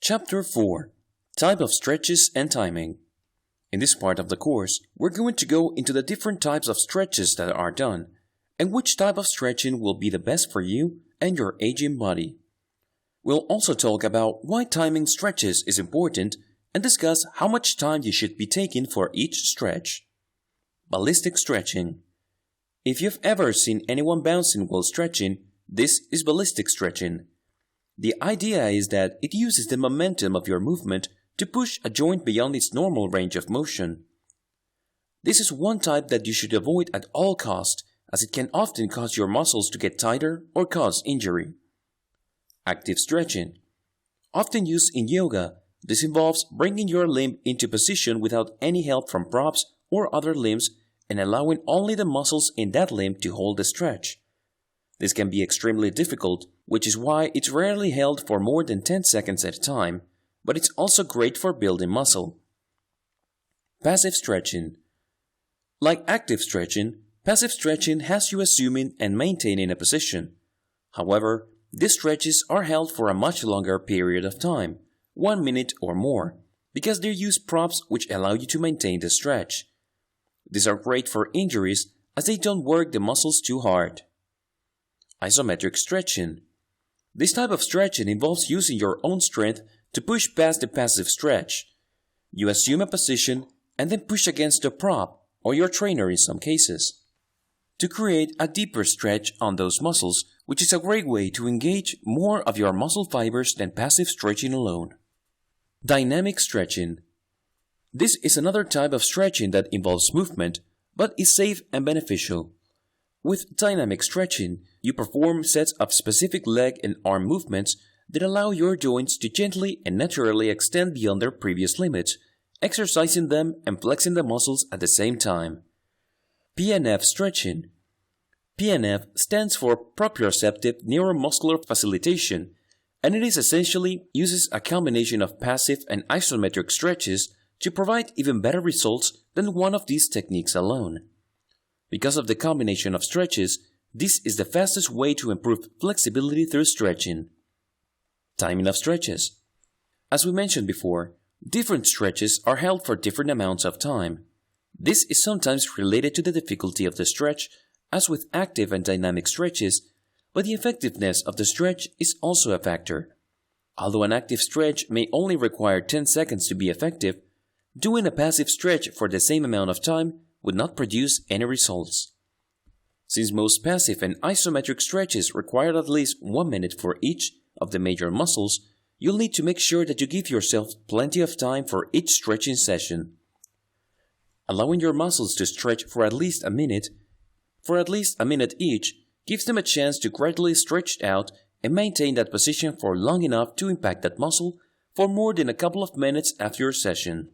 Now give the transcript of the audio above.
Chapter 4: Type of Stretches and Timing. In this part of the course, we're going to go into the different types of stretches that are done, and which type of stretching will be the best for you and your aging body. We'll also talk about why timing stretches is important and discuss how much time you should be taking for each stretch. Ballistic stretching. If you've ever seen anyone bouncing while stretching, this is ballistic stretching. The idea is that it uses the momentum of your movement to push a joint beyond its normal range of motion. This is one type that you should avoid at all costs, as it can often cause your muscles to get tighter or cause injury. Active stretching. Often used in yoga, this involves bringing your limb into position without any help from props or other limbs and allowing only the muscles in that limb to hold the stretch. This can be extremely difficult, which is why it's rarely held for more than 10 seconds at a time, but it's also great for building muscle. Passive stretching. Like active stretching, passive stretching has you assuming and maintaining a position. However, these stretches are held for a much longer period of time, 1 minute or more, because they use props which allow you to maintain the stretch. These are great for injuries as they don't work the muscles too hard. Isometric stretching. This type of stretching involves using your own strength to push past the passive stretch. You assume a position and then push against the prop or your trainer in some cases, to create a deeper stretch on those muscles, which is a great way to engage more of your muscle fibers than passive stretching alone. Dynamic stretching. This is another type of stretching that involves movement, but is safe and beneficial. With dynamic stretching, you perform sets of specific leg and arm movements that allow your joints to gently and naturally extend beyond their previous limits, exercising them and flexing the muscles at the same time. PNF stretching. PNF stands for proprioceptive neuromuscular facilitation, and it is essentially uses a combination of passive and isometric stretches to provide even better results than one of these techniques alone. Because of the combination of stretches, this is the fastest way to improve flexibility through stretching. Timing of stretches. As we mentioned before, different stretches are held for different amounts of time. This is sometimes related to the difficulty of the stretch, as with active and dynamic stretches, but the effectiveness of the stretch is also a factor. Although an active stretch may only require 10 seconds to be effective, doing a passive stretch for the same amount of time would not produce any results. Since most passive and isometric stretches require at least 1 minute for each of the major muscles, you'll need to make sure that you give yourself plenty of time for each stretching session. Allowing your muscles to stretch for at least a minute each, gives them a chance to gradually stretch out and maintain that position for long enough to impact that muscle for more than a couple of minutes after your session.